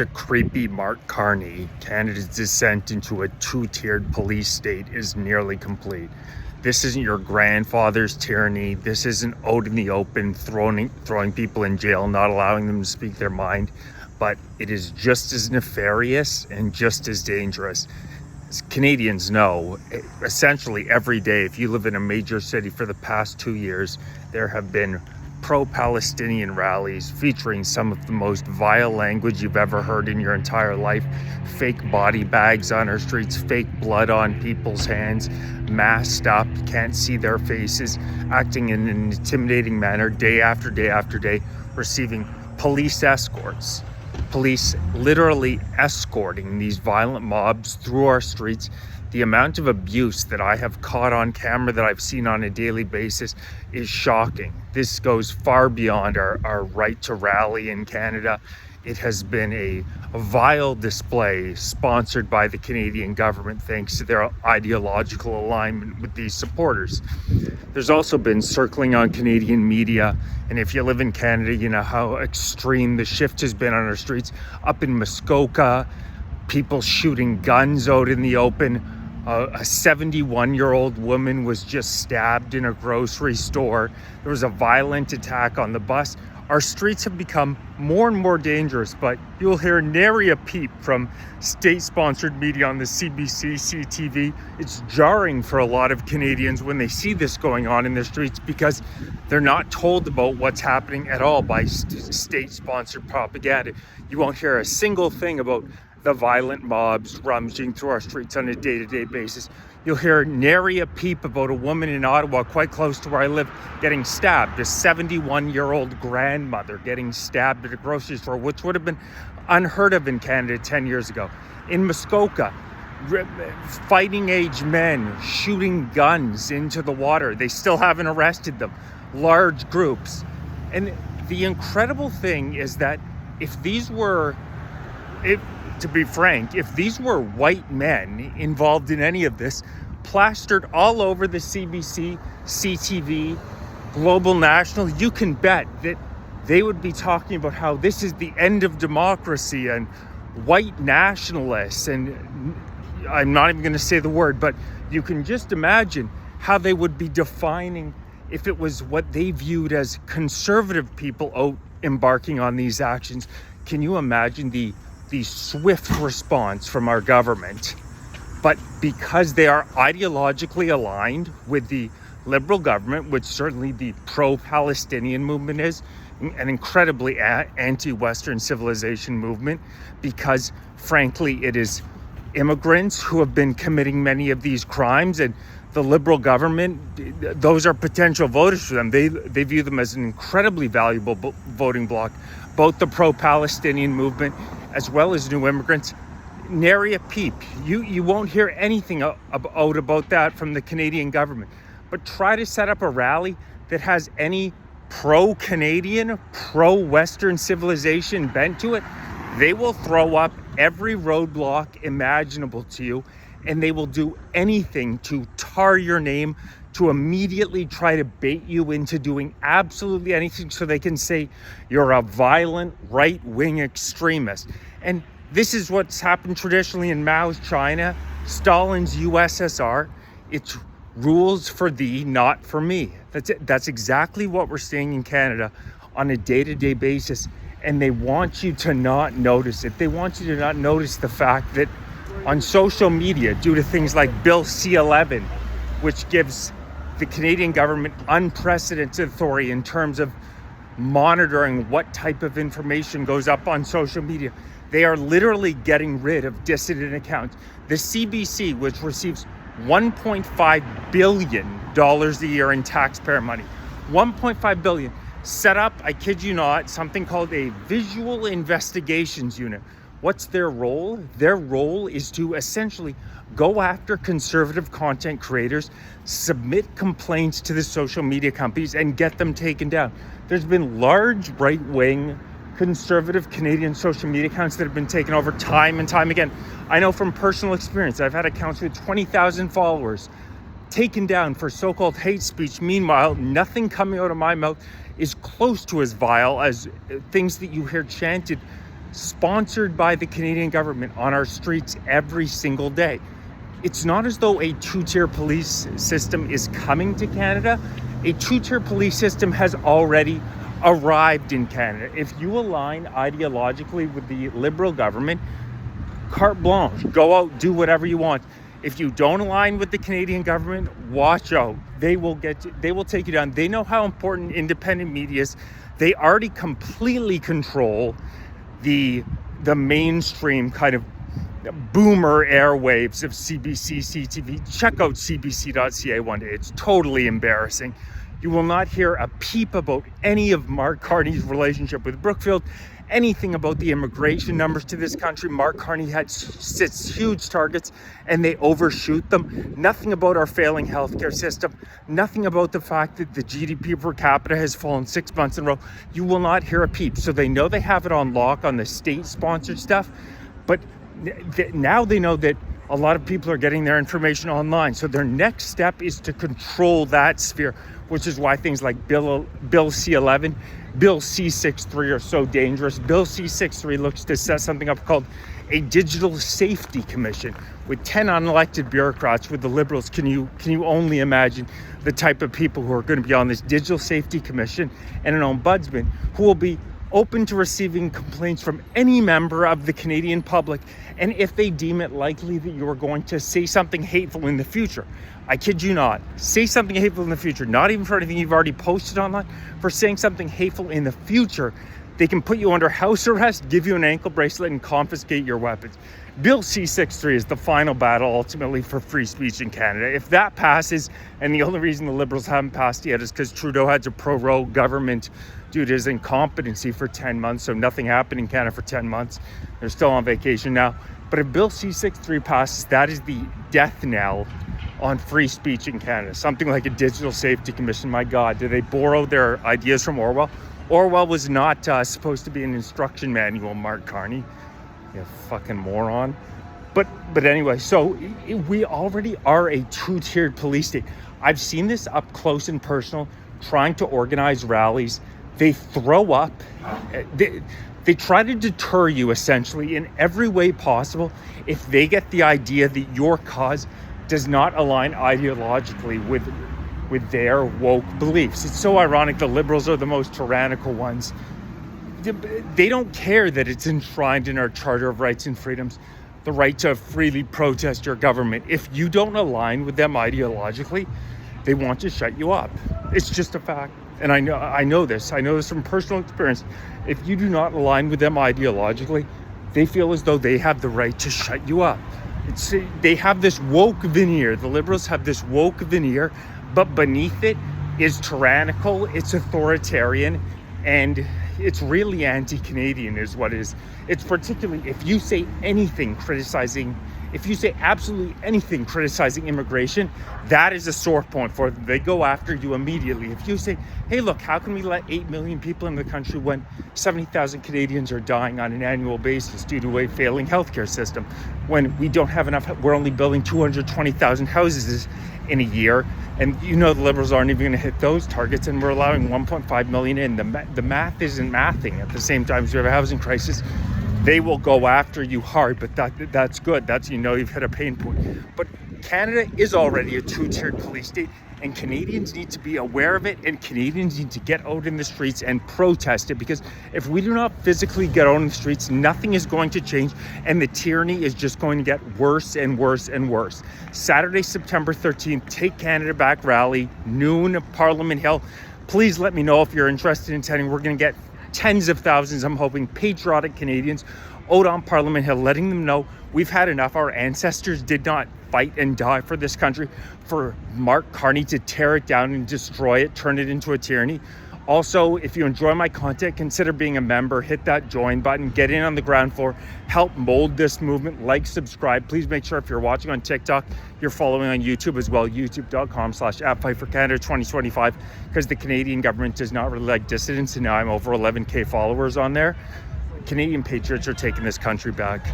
A creepy Mark Carney, Canada's descent into a two-tiered police state is nearly complete. This isn't your grandfather's tyranny. This isn't out in the open, throwing people in jail, not allowing them to speak their mind. But it is just as nefarious and just as dangerous. As Canadians know, essentially every day, if you live in a major city for the past 2 years, there have been pro-Palestinian rallies featuring some of the most vile language you've ever heard in your entire life. Fake body bags on our streets, fake blood on people's hands, masked up, can't see their faces, acting in an intimidating manner day after day after day, receiving police escorts. Police literally escorting these violent mobs through our streets. The amount of abuse that I have caught on camera, that I've seen on a daily basis, is shocking. This goes far beyond our right to rally in Canada. It has been a vile display sponsored by the Canadian government thanks to their ideological alignment with these supporters. There's also been circling on Canadian media, and if you live in Canada, you know how extreme the shift has been on our streets. Up in Muskoka, people shooting guns out in the open. A 71-year-old woman was just stabbed in a grocery store. There was a violent attack on the bus. Our streets have become more and more dangerous, but you'll hear nary a peep from state-sponsored media on the CBC, CTV. It's jarring for a lot of Canadians when they see this going on in their streets because they're not told about what's happening at all by state-sponsored propaganda. You won't hear a single thing about the violent mobs rummaging through our streets on a day-to-day basis. You'll hear nary a peep about a woman in Ottawa, quite close to where I live, getting stabbed. A 71-year-old grandmother getting stabbed at a grocery store, which would have been unheard of in Canada 10 years ago. In Muskoka, fighting-age men shooting guns into the water. They still haven't arrested them. Large groups. And the incredible thing is that to be frank, if these were white men involved in any of this, plastered all over the CBC, CTV, Global National, you can bet that they would be talking about how this is the end of democracy and white nationalists, and I'm not even going to say the word, but you can just imagine how they would be defining if it was what they viewed as conservative people out embarking on these actions. Can you imagine the swift response from our government? But because they are ideologically aligned with the Liberal government, which certainly the pro-Palestinian movement is, an incredibly anti-Western civilization movement, because frankly it is immigrants who have been committing many of these crimes, and the Liberal government, those are potential voters for them. They view them as an incredibly valuable voting bloc, both the pro-Palestinian movement as well as new immigrants. Nary a peep. You won't hear anything about that from the Canadian government. But try to set up a rally that has any pro-Canadian, pro-Western civilization bent to it, they will throw up every roadblock imaginable to you, and they will do anything to tar your name, to immediately try to bait you into doing absolutely anything so they can say you're a violent right-wing extremist. And this is what's happened traditionally in Mao's China, Stalin's USSR. It's rules for thee, not for me. That's exactly what we're seeing in Canada on a day-to-day basis. And they want you to not notice it. They want you to not notice the fact that on social media, due to things like Bill C-11, which gives the Canadian government unprecedented authority in terms of monitoring what type of information goes up on social media, they are literally getting rid of dissident accounts. The CBC, which receives $1.5 billion a year in taxpayer money, $1.5 billion, set up, I kid you not, something called a visual investigations unit. What's their role? Their role is to essentially go after conservative content creators, submit complaints to the social media companies, and get them taken down. There's been large right-wing conservative Canadian social media accounts that have been taken over time and time again. I know from personal experience, I've had accounts with 20,000 followers taken down for so-called hate speech. Meanwhile, nothing coming out of my mouth is close to as vile as things that you hear chanted sponsored by the Canadian government on our streets every single day. It's not as though a two-tier police system is coming to Canada. A two-tier police system has already arrived in Canada. If you align ideologically with the Liberal government, carte blanche, go out, do whatever you want. If you don't align with the Canadian government, watch out. They will take you down. They know how important independent media is. They already completely control the mainstream kind of boomer airwaves of CBC, CTV. Check out cbc.ca one day. It's totally embarrassing. You will not hear a peep about any of Mark Carney's relationship with Brookfield, anything about the immigration numbers to this country. Mark Carney sets huge targets and they overshoot them. Nothing about our failing healthcare system. Nothing about the fact that the GDP per capita has fallen 6 months in a row. You will not hear a peep. So they know they have it on lock on the state-sponsored stuff, but now they know that a lot of people are getting their information online. So their next step is to control that sphere, which is why things like Bill C-11, Bill C-63 are so dangerous. Bill C-63 looks to set something up called a Digital Safety Commission with 10 unelected bureaucrats with the Liberals. Can you only imagine the type of people who are going to be on this Digital Safety Commission, and an ombudsman who will be open to receiving complaints from any member of the Canadian public, and if they deem it likely that you are going to say something hateful in the future. I kid you not. Say something hateful in the future, not even for anything you've already posted online, for saying something hateful in the future. They can put you under house arrest, give you an ankle bracelet, and confiscate your weapons. Bill C-63 is the final battle ultimately for free speech in Canada. If that passes, and the only reason the Liberals haven't passed yet is because Trudeau had to prorogue government due to his incompetency for 10 months, so nothing happened in Canada for 10 months. They're still on vacation now. But if Bill C-63 passes, that is the death knell on free speech in Canada. Something like a Digital Safety Commission. My God, did they borrow their ideas from Orwell? Orwell was not supposed to be an instruction manual, Mark Carney. You fucking moron. But anyway, so we already are a two-tiered police state. I've seen this up close and personal, trying to organize rallies. They throw up. They try to deter you essentially in every way possible if they get the idea that your cause does not align ideologically with their woke beliefs. It's so ironic. The Liberals are the most tyrannical ones. They don't care that it's enshrined in our Charter of Rights and Freedoms, the right to freely protest your government. If you don't align with them ideologically, they want to shut you up. It's just a fact. And I know this from personal experience. If you do not align with them ideologically, they feel as though they have the right to shut you up. They have this woke veneer. The Liberals have this woke veneer, but beneath it is tyrannical, it's authoritarian, and it's really anti-Canadian is what it is. It's particularly if you say absolutely anything criticizing immigration, that is a sore point for them. They go after you immediately. If you say, hey, look, how can we let 8 million people in the country when 70,000 Canadians are dying on an annual basis due to a failing healthcare system, when we don't have enough, we're only building 220,000 houses in a year, and the Liberals aren't even going to hit those targets, and we're allowing 1.5 million in. The math isn't mathing. At the same time as you have a housing crisis, they will go after you hard, but that's good. You've hit a pain point. But Canada is already a two-tiered police state, and Canadians need to be aware of it, and Canadians need to get out in the streets and protest it, because if we do not physically get out in the streets, nothing is going to change, and the tyranny is just going to get worse and worse and worse. Saturday, September 13th, Take Canada Back rally, noon, Parliament Hill. Please let me know if you're interested in attending. We're going to get tens of thousands, I'm hoping, patriotic Canadians out on Parliament Hill, letting them know we've had enough. Our ancestors did not fight and die for this country, for Mark Carney to tear it down and destroy it, turn it into a tyranny. Also, if you enjoy my content, consider being a member, hit that join button, get in on the ground floor, help mold this movement, like, subscribe. Please make sure if you're watching on TikTok, you're following on YouTube as well, youtube.com/@FightForCanada2025, because the Canadian government does not really like dissidents, and now I'm over 11K followers on there. Canadian patriots are taking this country back.